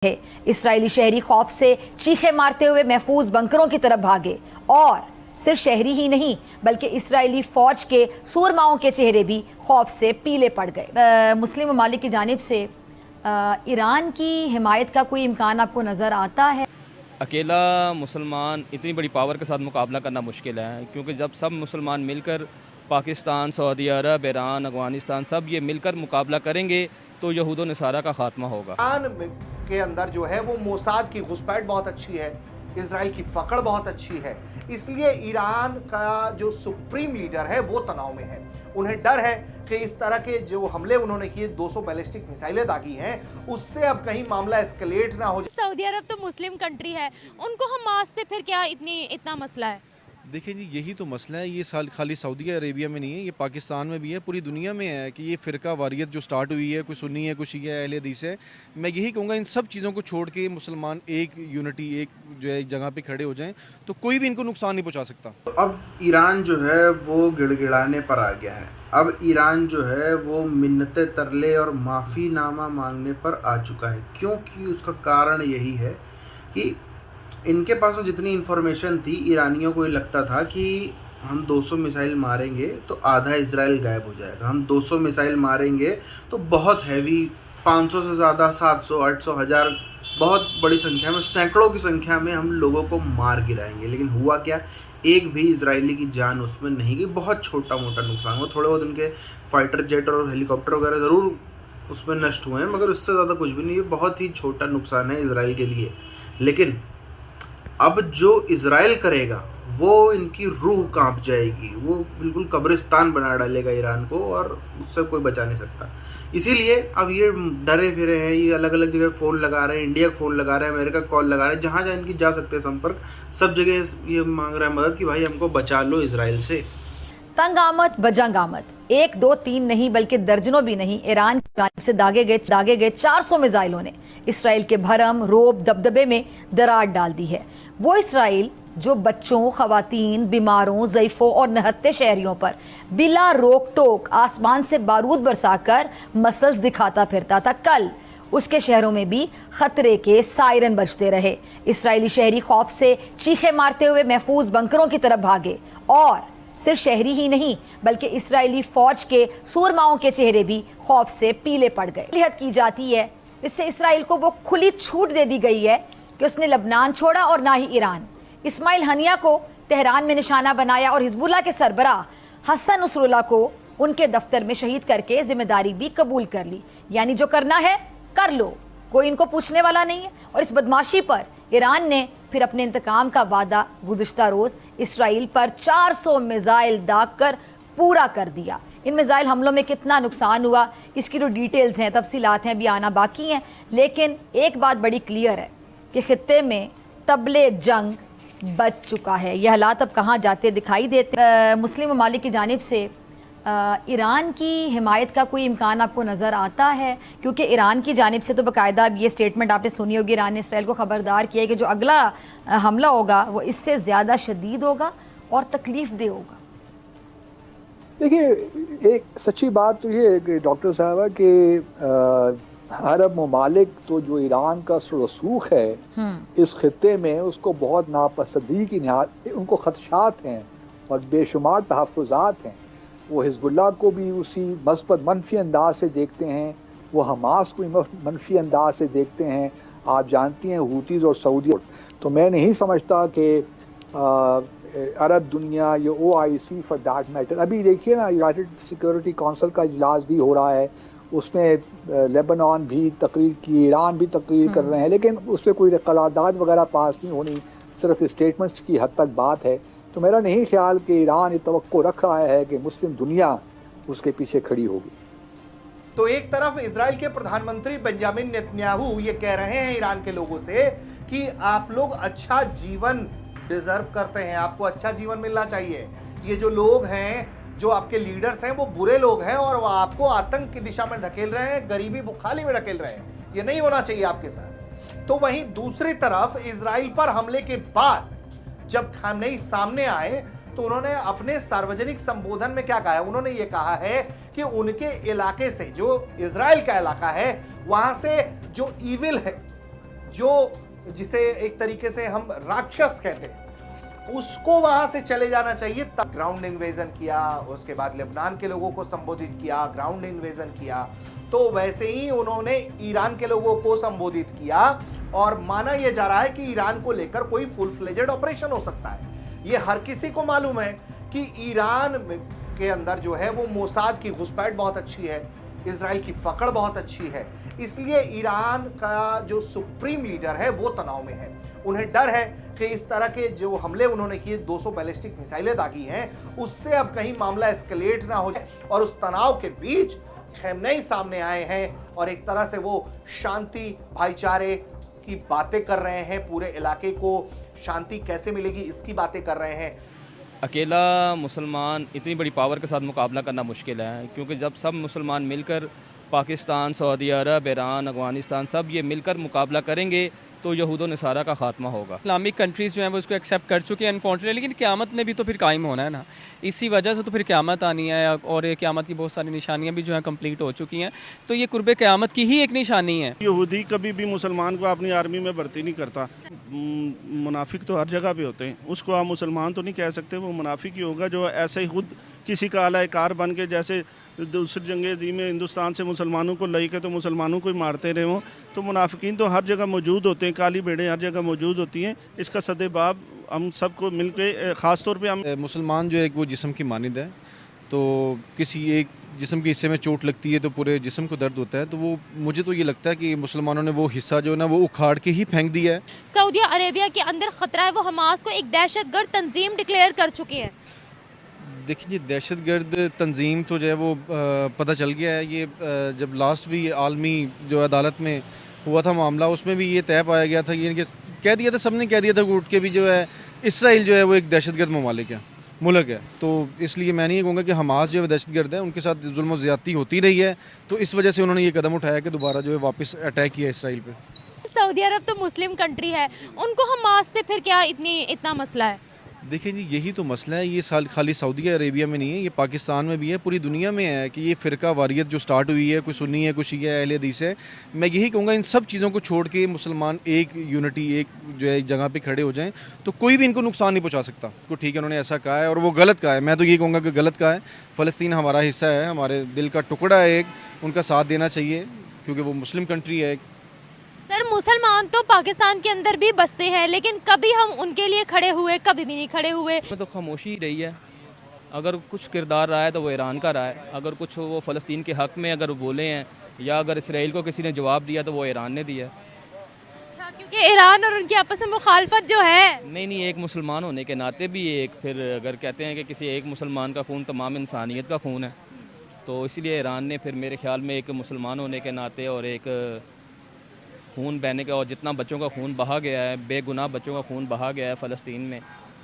है। इस्राएली शहरी खौफ से चीखें मारते हुए महफूज बंकरों की तरफ भागे और सिर्फ शहरी ही नहीं बल्कि इस्राएली फौज के सूरमाओं के चेहरे भी खौफ से पीले पड़ गए। मुस्लिम ममालिक की जानिब से ईरान की हिमायत का कोई इम्कान आपको नज़र आता है? अकेला मुसलमान इतनी बड़ी पावर के साथ मुकाबला करना मुश्किल है, क्योंकि जब सब मुसलमान मिलकर पाकिस्तान, सऊदी अरब, ईरान, अफगानिस्तान सब ये मिलकर मुकाबला करेंगे तो यहूद व नसारा का खात्मा होगा। ईरान के अंदर जो है वो मोसाद की घुसपैठ बहुत अच्छी है, इजराइल की पकड़ बहुत अच्छी है, इसलिए ईरान का जो सुप्रीम लीडर है वो तनाव में है। उन्हें डर है कि इस तरह के जो हमले उन्होंने किए, 200 बैलिस्टिक मिसाइलें दागी हैं, उससे अब कहीं मामला एस्केलेट ना हो जाए। सऊदी अरब तो मुस्लिम कंट्री है, उनको हमास से फिर क्या इतना मसला है? देखिए जी, यही तो मसला है। ये खाली सऊदी अरेबिया में नहीं है, ये पाकिस्तान में भी है, पूरी दुनिया में है कि ये फ़िरका वारियत जो स्टार्ट हुई है, कोई सुन्नी है, कोई शिया है, अहले हदीस है। मैं यही कहूँगा इन सब चीज़ों को छोड़ के मुसलमान एक यूनिटी, एक जो है एक जगह पे खड़े हो जाएं तो कोई भी इनको नुकसान नहीं पहुँचा सकता। तो अब ईरान जो है वो गिड़गिड़ाने पर आ गया है। अब ईरान जो है वो मिन्नतें तरले और माफ़ीनामा मांगने पर आ चुका है, क्योंकि उसका कारण यही है कि इनके पास तो जितनी इन्फॉर्मेशन थी, ईरानियों को ये लगता था कि हम 200 मिसाइल मारेंगे तो आधा इजराइल गायब हो जाएगा, हम 200 मिसाइल मारेंगे तो बहुत हैवी 500 से ज़्यादा 700, 800, 1000 बहुत बड़ी संख्या में, सैकड़ों की संख्या में हम लोगों को मार गिराएंगे। लेकिन हुआ क्या, एक भी इजरायली की जान उसमें नहीं गई। बहुत छोटा मोटा नुकसान हुआ, थोड़े बहुत उनके फाइटर जेट और हेलीकॉप्टर वगैरह ज़रूर उसमें नष्ट हुए हैं, मगर उससे ज़्यादा कुछ भी नहीं है। बहुत ही छोटा नुकसान है इजराइल के लिए। लेकिन अब जो इजराइल करेगा वो इनकी रूह कांप जाएगी, वो बिल्कुल कब्रिस्तान बना डालेगा ईरान को, और उससे कोई बचा नहीं सकता। इसीलिए अब ये डरे फिरे हैं, ये अलग अलग जगह फ़ोन लगा रहे हैं, इंडिया को फ़ोन लगा रहे हैं, अमेरिका कॉल लगा रहे हैं, जहाँ जहाँ इनकी जा सकते हैं संपर्क, सब जगह ये मांग रहे हैं मदद कि भाई हमको बचा लो इजराइल से। तंग आमद बजंग आमद, 1, 2, 3 नहीं बल्कि दर्जनों भी नहीं, ईरान की जानिब से दागे गए 400 मिसाइलों ने इसराइल के भरम, रोब, दबदबे में दरार डाल दी है। वो इसराइल जो बच्चों, खवातीन, बीमारों, ज़ईफ़ों और नहत्ते शहरियों पर बिला रोक टोक आसमान से बारूद बरसाकर मसल्स दिखाता फिरता था, कल उसके शहरों में भी खतरे के सायरन बजते रहे। इस्राएली शहरी खौफ से चीखें मारते हुए महफूज बंकरों की तरफ भागे और सिर्फ शहरी ही नहीं बल्कि इस्राएली फौज के सूरमाओं के चेहरे भी खौफ से पीले पड़ गए। लिहाज की जाती है, इससे इसराइल को वो खुली छूट दे दी गई है कि उसने लबनान छोड़ा और ना ही ईरान। इस्माइल हनिया को तेहरान में निशाना बनाया और हिजबुल्लाह के सरबराह हसन नसरुल्लाह को उनके दफ्तर में शहीद करके जिम्मेदारी भी कबूल कर ली। यानी जो करना है कर लो, कोई इनको पूछने वाला नहीं है। और इस बदमाशी पर ईरान ने फिर अपने इंतकाम का वादा गुज़िश्ता रोज़ इसराइल पर 400 मिसाइल दाग कर पूरा कर दिया। इन मिसाइल हमलों में कितना नुकसान हुआ, इसकी जो डिटेल्स हैं, तफसीलात हैं, अभी आना बाकी हैं। लेकिन एक बात बड़ी क्लियर है कि खित्ते में तबले जंग बच चुका है। यह हालात अब कहाँ जाते दिखाई देते। मुस्लिम ममालिक की जानिब से ईरान की हिमायत का कोई इम्कान आपको नज़र आता है? क्योंकि ईरान की जानिब से तो बाकायदा अब ये स्टेटमेंट आपने सुनी होगी, ईरान ने इसराइल को ख़बरदार किया है कि जो अगला हमला होगा वो इससे ज़्यादा शदीद होगा और तकलीफ़ दे होगा। देखिए, एक सच्ची बात तो ये है कि डॉक्टर साहबा कि अरब ममालिक तो जो ईरान का रसूख है इस खित्ते में, उसको बहुत नापसंदगी की, उनको खदशात हैं और बेशुमार तहफ़्फ़ुज़ात हैं। वो हिजबुल्लाह को भी उसी मस्बत मनफी अंदाज से देखते हैं, वो हमास को भी मनफी अंदाज से देखते हैं। आप जानती हैं हूतीज़ और सऊदी। तो मैं नहीं समझता कि अरब दुनिया या OIC फॉर दैट मैटर, अभी देखिए ना, यूनाइटेड सिक्योरिटी काउंसिल का इजलास भी हो रहा है, उसमें लेबनान भी तकरीर की, ईरान भी तकरीर कर रहे हैं, लेकिन उससे कोई करारदाद वगैरह पास नहीं होनी, सिर्फ स्टेटमेंट्स की हद तक बात है। तो मेरा नहीं ख्याल कि ईरान ये तवक्को रख रहा है कि मुस्लिम दुनिया उसके पीछे खड़ी होगी। तो एक तरफ इजराइल के प्रधानमंत्री बेंजामिन नेतन्याहू ये कह रहे हैं ईरान के लोगों से कि आप लोग अच्छा जीवन डिजर्व करते हैं, आपको अच्छा जीवन मिलना चाहिए। ये जो लोग हैं, जो आपके लीडर्स हैं, वो बुरे लोग हैं और वो आपको आतंक की दिशा में धकेल रहे हैं, गरीबी बुखाली में धकेल रहे हैं। ये नहीं होना चाहिए आपके साथ। तो वहीं दूसरी तरफ इजराइल पर हमले के बाद जब खामनेई सामने आए तो उन्होंने अपने सार्वजनिक संबोधन में क्या कहा है? उन्होंने ये कहा है कि उनके इलाके से, जो इजराइल का इलाका है, वहां से जो ईविल है, जो जिसे एक तरीके से हम राक्षस कहते हैं, उसको वहां से चले जाना चाहिए। तब ग्राउंड इन्वेजन किया, उसके बाद लेबनान के लोगों को संबोधित किया, ग्राउंड इन्वेजन किया, तो वैसे ही उन्होंने ईरान के लोगों को संबोधित किया और माना यह जा रहा है कि ईरान को लेकर कोई फुल फ्लेजेड ऑपरेशन हो सकता है। ये हर किसी को मालूम है कि ईरान के अंदर जो है वो मोसाद की घुसपैठ बहुत अच्छी है, इजराइल की पकड़ बहुत अच्छी है, इसलिए ईरान का जो सुप्रीम लीडर है वो तनाव में है। उन्हें डर है कि इस तरह के जो हमले उन्होंने किए, 200 बैलिस्टिक मिसाइलें दागी हैं, उससे अब कहीं मामला एस्केलेट ना हो जाए, और उस तनाव के बीच खamenei सामने आए हैं और एक तरह से वो शांति भाईचारे की बातें कर रहे हैं, पूरे इलाके को शांति कैसे मिलेगी इसकी बातें कर रहे हैं। अकेला मुसलमान इतनी बड़ी पावर के साथ मुकाबला करना मुश्किल है, क्योंकि जब सब मुसलमान मिलकर पाकिस्तान, सऊदी अरब, ईरान, अफगानिस्तान सब ये मिलकर मुकाबला करेंगे तो यहूद व नसारा का खात्मा होगा। इस्लामिक कंट्रीज़ जो हैं वो उसको एक्सेप्ट कर चुके हैं अनफॉर्चुनेटली, लेकिन क़यामत ने भी तो फिर कायम होना है ना, इसी वजह से तो फिर क़यामत आनी है, और ये क़यामत की बहुत सारी निशानियां भी जो हैं कंप्लीट हो चुकी हैं, तो ये कुर्बे क़यामत की ही एक निशानी है। यहूदी कभी भी मुसलमान को अपनी आर्मी में भर्ती नहीं करता। मुनाफिक तो हर जगह पे होते हैं, उसको आप मुसलमान तो नहीं कह सकते, वो मुनाफिक ही होगा जो ऐसे ही खुद किसी का आलाकार बन के, जैसे दूसरी जंग अज़ीम में हिंदुस्तान से मुसलमानों को लई के तो मुसलमानों को ही मारते रहे हों, तो मुनाफिकीन तो हर जगह मौजूद होते हैं, काली भेड़ें हर जगह मौजूद होती हैं। इसका सदेबाब हम सबको मिल के, ख़ास तौर पे हम मुसलमान जो है वो जिस्म की मानिंद है, तो किसी एक जिस्म के हिस्से में चोट लगती है तो पूरे जिस्म को दर्द होता है, तो वो मुझे तो ये लगता है कि मुसलमानों ने वो हिस्सा जो है ना वो उखाड़ के ही फेंक दिया है। सऊदी अरेबिया के अंदर खतरा है, वो हमास को एक दहशतगर्द तंजीम डिक्लेयर कर चुकी है। देखिए, दहशतगर्द तंजीम तो जो है वो पता चल गया है। ये जब लास्ट भी आलमी जो अदालत में हुआ था मामला, उसमें भी ये तय पाया गया था, ये कह दिया था, सबने कह दिया था उठ के भी, जो है इसराइल जो है वो एक दहशतगर्द ममालिक है, मुल्क है। तो इसलिए मैं नहीं कहूँगा कि हमास जो है दहशतगर्द है, उनके साथ जुल्म और ज़्यादती होती रही है, तो इस वजह से उन्होंने ये कदम उठाया कि दोबारा जो है वापस अटैक किया इसराइल पे। सऊदी अरब तो मुस्लिम कंट्री है, उनको हमास से फिर क्या इतना मसला है? देखिए जी, यही तो मसला है। ये खाली सऊदी अरेबिया में नहीं है, ये पाकिस्तान में भी है, पूरी दुनिया में है कि ये फ़िरका वारियत जो स्टार्ट हुई है, कोई सुन्नी है, कोई शिया है, अहले हदीस है। मैं यही कहूँगा इन सब चीज़ों को छोड़ के मुसलमान एक यूनिटी, एक जो है एक जगह पे खड़े हो जाएं, तो कोई भी इनको नुकसान नहीं पहुँचा सकता। तो ठीक है, उन्होंने ऐसा कहा है और वो गलत कहा है, मैं तो ये कहूँगा कि गलत कहा है। फ़लस्तीन हमारा हिस्सा है, हमारे दिल का टुकड़ा है, एक उनका साथ देना चाहिए क्योंकि वो मुस्लिम कंट्री है। सर, मुसलमान तो पाकिस्तान के अंदर भी बसते हैं, लेकिन कभी हम उनके लिए खड़े हुए, कभी भी नहीं खड़े हुए। तो खामोशी रही है। अगर कुछ किरदार रहा है तो वो ईरान का रहा है, अगर कुछ वो फ़लस्तीन के हक़ में अगर बोले हैं, या अगर इसराइल को किसी ने जवाब दिया तो वो ईरान ने दिया। अच्छा, क्योंकि ईरान और उनकी आपस में मुखालफत जो है। नहीं, एक मुसलमान होने के नाते भी एक, फिर अगर कहते हैं कि किसी एक मुसलमान का खून तमाम इंसानियत का खून है, तो इसीलिए ईरान ने फिर मेरे ख्याल में एक मुसलमान होने के नाते और एक खून बहने का, और जितना बच्चों का खून बहा गया है, बेगुनाह बच्चों का खून बहा गया है फ़लस्तीन में,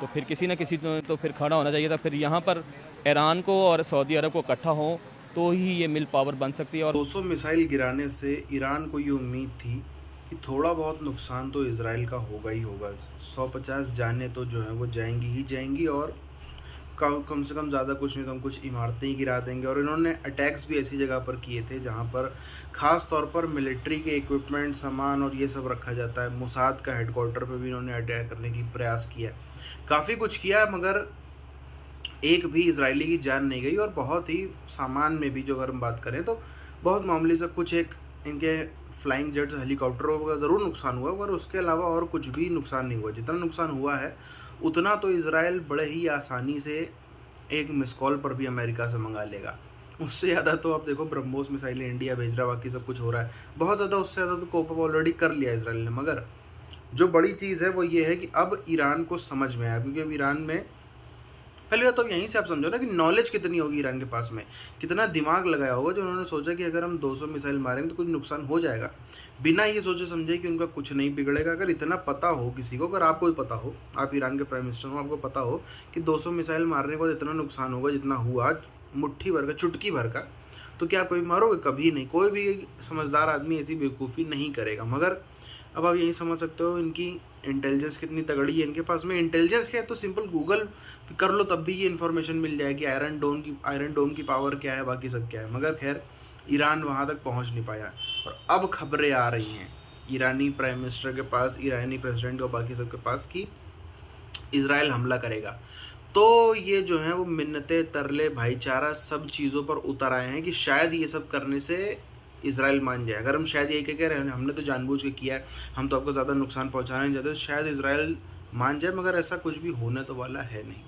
तो फिर किसी न किसी तो फिर खड़ा होना चाहिए था। फिर यहाँ पर ईरान को और सऊदी अरब को इकट्ठा हो तो ही ये मिल पावर बन सकती है। और 200 मिसाइल गिराने से ईरान को ये उम्मीद थी कि थोड़ा बहुत नुकसान तो इजराइल का होगा ही होगा। 150 जाने तो जो है वो जाएंगी ही जाएंगी, और कम से कम ज़्यादा कुछ नहीं तो हम कुछ इमारतें ही गिरा देंगे। और इन्होंने अटैक्स भी ऐसी जगह पर किए थे जहाँ पर ख़ास तौर पर मिलिट्री के इक्विपमेंट, सामान और ये सब रखा जाता है। मोसाद का हेडक्वार्टर पे भी इन्होंने अटैक करने की प्रयास किया, काफ़ी कुछ किया, मगर एक भी इजरायली की जान नहीं गई। और बहुत ही सामान में भी जो अगर हम बात करें तो बहुत मामूली सा कुछ एक इनके फ्लाइंग जेट्स, हेलीकॉप्टरों का ज़रूर नुकसान हुआ, मगर उसके अलावा और कुछ भी नुकसान नहीं हुआ। जितना नुकसान हुआ है उतना तो इजराइल बड़े ही आसानी से एक मिस कॉल पर भी अमेरिका से मंगा लेगा। उससे ज़्यादा तो आप देखो, ब्रह्मोस मिसाइलें इंडिया भेज रहा है, बाकी सब कुछ हो रहा है बहुत ज़्यादा। उससे ज़्यादा तो कोप अप ऑलरेडी कर लिया इजराइल ने। मगर जो बड़ी चीज़ है वो ये है कि अब ईरान को समझ में आया, क्योंकि अब ईरान में पहले बात तो यहीं से आप समझो ना कि नॉलेज कितनी होगी ईरान के पास में, कितना दिमाग लगाया होगा जो उन्होंने सोचा कि अगर हम 200 मिसाइल मारेंगे तो कुछ नुकसान हो जाएगा, बिना ये सोचे समझे कि उनका कुछ नहीं बिगड़ेगा। अगर इतना पता हो किसी को, अगर आपको भी पता हो, आप ईरान के प्राइम मिनिस्टर हो, आपको पता हो कि 200 मिसाइल मारने के बाद इतना नुकसान होगा जितना हुआ, मुट्ठी भर का, चुटकी भर का, तो क्या कोई मारोगे? कभी नहीं। कोई भी समझदार आदमी ऐसी बेवकूफ़ी नहीं करेगा। मगर अब आप यही समझ सकते हो इनकी इंटेलिजेंस कितनी तगड़ी है इनके पास में। इंटेलिजेंस क्या है तो सिंपल गूगल कर लो तब भी ये इन्फॉर्मेशन मिल जाएगी, आयरन डोम की पावर क्या है, बाकी सब क्या है। मगर खैर ईरान वहाँ तक पहुँच नहीं पाया, और अब खबरें आ रही हैं ईरानी प्राइम मिनिस्टर के पास, ईरानी प्रेसिडेंट और बाकी सबके पास कि इज़राइल हमला करेगा। तो ये जो है वो मिन्नतें, तरले, भाईचारा सब चीज़ों पर उतर आए हैं कि शायद ये सब करने से इज़राइल मान जाए। अगर हम शायद ये कह रहे हैं हमने तो जानबूझ के किया है, हम तो आपको ज़्यादा नुकसान पहुंचाना नहीं चाहते, तो शायद इज़राइल मान जाए, मगर ऐसा कुछ भी होने तो वाला है नहीं।